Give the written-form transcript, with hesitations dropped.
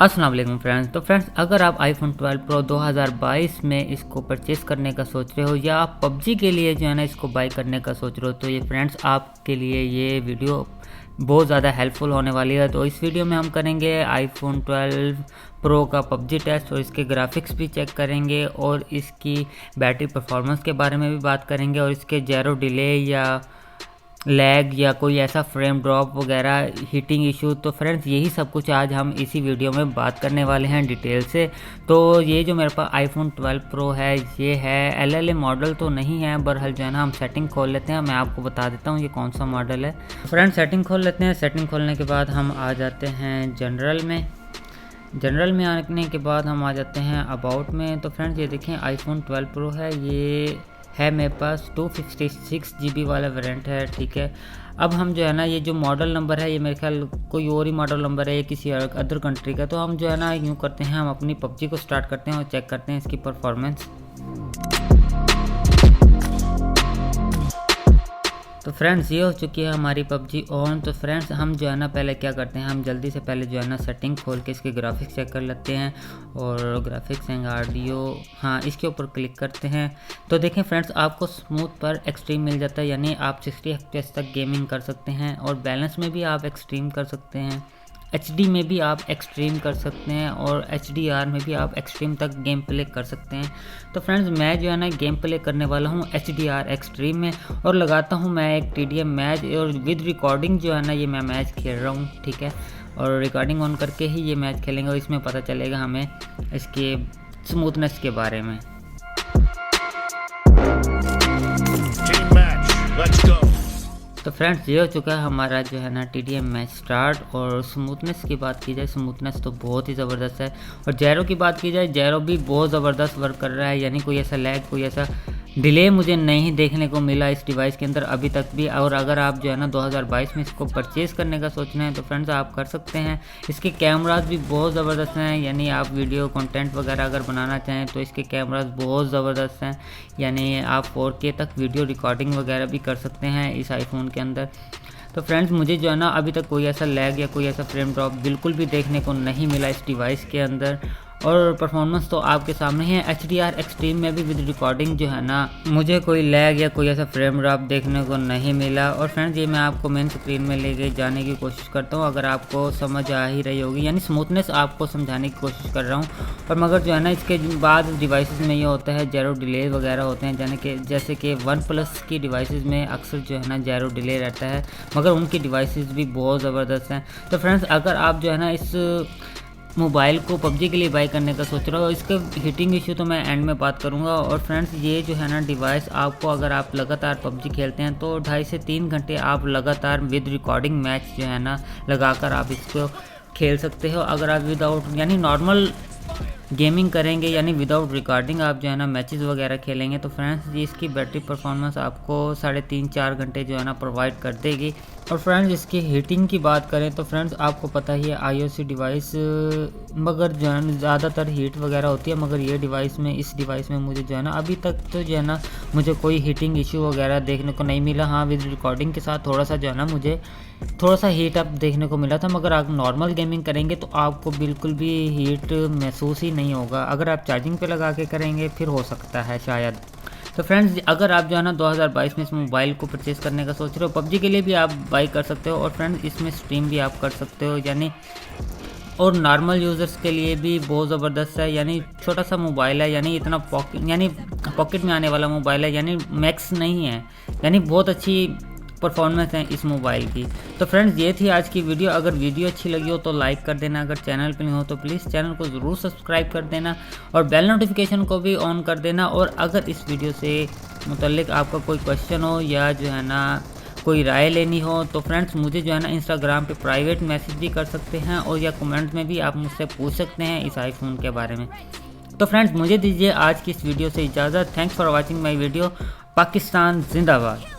अस्सलाम वालेकुम फ्रेंड्स। तो फ्रेंड्स, अगर आप आईफोन 12 प्रो 2022 में इसको परचेज़ करने का सोच रहे हो या आप पबजी के लिए जो है ना इसको बाई करने का सोच रहे हो, तो ये फ्रेंड्स आपके लिए ये वीडियो बहुत ज़्यादा हेल्पफुल होने वाली है। तो इस वीडियो में हम करेंगे आईफोन 12 प्रो का पबजी टेस्ट और इसके ग्राफिक्स भी चेक करेंगे और इसकी बैटरी परफॉर्मेंस के बारे में भी बात करेंगे और इसके ज़ीरो डिले या लैग या कोई ऐसा फ्रेम ड्रॉप वगैरह हीटिंग इशू। तो फ्रेंड्स, यही सब कुछ आज हम इसी वीडियो में बात करने वाले हैं डिटेल से। तो ये जो मेरे पास आईफोन 12 प्रो है, ये है LLA मॉडल तो नहीं है, बहरहाल जो है ना हम सेटिंग खोल लेते हैं। मैं आपको बता देता हूँ ये कौन सा मॉडल है। फ्रेंड्स, सेटिंग खोल लेते हैं। सेटिंग खोलने के बाद हम आ जाते हैं जनरल में। जनरल में आने के बाद हम आ जाते हैं अबाउट में। तो फ्रेंड्स, ये देखें आईफोन 12 प्रो है, ये है मेरे पास 256 GB वाला वेरिएंट है। ठीक है, अब हम जो है ना ये जो मॉडल नंबर है, ये मेरे ख्याल कोई और ही मॉडल नंबर है, ये किसी अदर कंट्री का। तो हम जो है ना यूँ करते हैं, हम अपनी पबजी को स्टार्ट करते हैं और चेक करते हैं इसकी परफॉर्मेंस। तो फ्रेंड्स, ये हो चुकी है हमारी पबजी ऑन। तो फ्रेंड्स, हम जो है ना पहले क्या करते हैं, हम जल्दी से पहले जो है ना सेटिंग खोल के इसके ग्राफिक्स चेक कर लेते हैं और ग्राफिक्स एंड ऑडियो, हाँ इसके ऊपर क्लिक करते हैं। तो देखें फ्रेंड्स, आपको स्मूथ पर एक्सट्रीम मिल जाता है, यानी आप 60 FPS तक गेमिंग कर सकते हैं और बैलेंस में भी आप एक्सट्रीम कर सकते हैं, HD में भी आप एक्सट्रीम कर सकते हैं और HDR में भी आप एक्सट्रीम तक गेम प्ले कर सकते हैं। तो फ्रेंड्स, मैं जो है ना गेम प्ले करने वाला हूँ HDR एक्सट्रीम में और लगाता हूँ मैं एक TDM मैच और विद रिकॉर्डिंग जो है ना ये मैं मैच खेल रहा हूँ। ठीक है, और रिकॉर्डिंग ऑन करके ही ये मैच खेलेंगे और इसमें पता चलेगा हमें इसके स्मूथनेस के बारे में। तो फ्रेंड्स, ये हो चुका है हमारा जो है ना TDM मैच स्टार्ट। और स्मूथनेस की बात की जाए, स्मूथनेस तो बहुत ही ज़बरदस्त है और जैरो की बात की जाए, जैरो भी बहुत ज़बरदस्त वर्क कर रहा है, यानी कोई ऐसा लैग, कोई ऐसा डिले मुझे नहीं देखने को मिला इस डिवाइस के अंदर अभी तक भी। और अगर आप जो है ना 2022 में इसको परचेज़ करने का सोच रहे हैं तो फ्रेंड्स आप कर सकते हैं। इसके कैमरास भी बहुत ज़बरदस्त हैं, यानी आप वीडियो कंटेंट वगैरह अगर बनाना चाहें तो इसके कैमरास बहुत ज़बरदस्त हैं, यानी आप 4K तक वीडियो रिकॉर्डिंग वगैरह भी कर सकते हैं इस आईफोन के अंदर। तो फ्रेंड्स, मुझे जो है ना अभी तक कोई ऐसा लैग या कोई ऐसा फ्रेम ड्रॉप बिल्कुल भी देखने को नहीं मिला इस डिवाइस के अंदर और परफॉर्मेंस तो आपके सामने है। HDR एक्सट्रीम में भी विद रिकॉर्डिंग जो है ना मुझे कोई लैग या कोई ऐसा फ्रेम ड्रॉप देखने को नहीं मिला। और फ्रेंड्स, ये मैं आपको मेन स्क्रीन में लेके जाने की कोशिश करता हूँ, अगर आपको समझ आ ही रही होगी, यानी स्मूथनेस आपको समझाने की कोशिश कर रहा हूँ। और मगर जो है ना इसके बाद डिवाइसेस में ये होता है ज़ीरो डिले वगैरह होते हैं, यानी कि जैसे कि OnePlus की डिवाइसेस में अक्सर जो है ना ज़ीरो डिले रहता है, मगर उनकी डिवाइसेस भी बहुत ज़बरदस्त हैं। तो फ्रेंड्स, अगर आप जो है ना इस मोबाइल को पबजी के लिए बाई करने का सोच रहा हो, इसके हीटिंग इशू तो मैं एंड में बात करूंगा। और फ्रेंड्स, ये जो है ना डिवाइस आपको, अगर आप लगातार पबजी खेलते हैं तो 2.5 से 3 घंटे आप लगातार विद रिकॉर्डिंग मैच जो है ना लगाकर आप इसको खेल सकते हो। अगर आप विदाउट यानी नॉर्मल गेमिंग करेंगे, यानी विदाउट रिकॉर्डिंग आप जो है ना मैचेस वगैरह खेलेंगे, तो फ्रेंड्स ये इसकी बैटरी परफॉर्मेंस आपको 3.5-4 घंटे जो है ना प्रोवाइड कर देगी। और फ्रेंड्स, इसकी हीटिंग की बात करें तो फ्रेंड्स आपको पता ही है IOC डिवाइस मगर जो है ज़्यादातर हीट वगैरह होती है, मगर ये डिवाइस में, इस डिवाइस में मुझे जो है ना अभी तक तो जो है ना मुझे कोई हीटिंग इशू वगैरह देखने को नहीं मिला। हाँ, विद रिकॉर्डिंग के साथ थोड़ा सा जो है ना मुझे थोड़ा सा हीट अप देखने को मिला था, मगर आप नॉर्मल गेमिंग करेंगे तो आपको बिल्कुल भी हीट महसूस ही नहीं होगा। अगर आप चार्जिंग पे लगा के करेंगे फिर हो सकता है शायद। तो फ्रेंड्स, अगर आप जो है ना 2022 में इस मोबाइल को परचेज़ करने का सोच रहे हो, पबजी के लिए भी आप बाई कर सकते हो और फ्रेंड्स इसमें स्ट्रीम भी आप कर सकते हो, यानी और नॉर्मल यूज़र्स के लिए भी बहुत ज़बरदस्त है। यानी छोटा सा मोबाइल है, यानी इतना पॉकेट में आने वाला मोबाइल है, यानी मैक्स नहीं है, यानी बहुत अच्छी परफॉर्मेंस है इस मोबाइल की। तो फ्रेंड्स, ये थी आज की वीडियो। अगर वीडियो अच्छी लगी हो तो लाइक कर देना, अगर चैनल पे नहीं हो तो प्लीज़ चैनल को ज़रूर सब्सक्राइब कर देना और बेल नोटिफिकेशन को भी ऑन कर देना। और अगर इस वीडियो से मुतल्लिक आपका कोई क्वेश्चन हो या जो है ना कोई राय लेनी हो तो फ्रेंड्स मुझे जो है ना इंस्टाग्राम पे प्राइवेट मैसेज भी कर सकते हैं और या कमेंट में भी आप मुझसे पूछ सकते हैं इस आईफोन के बारे में। तो फ्रेंड्स, मुझे दीजिए आज की इस वीडियो से इजाज़त। Thanks for watching my video. Pakistan जिंदाबाद।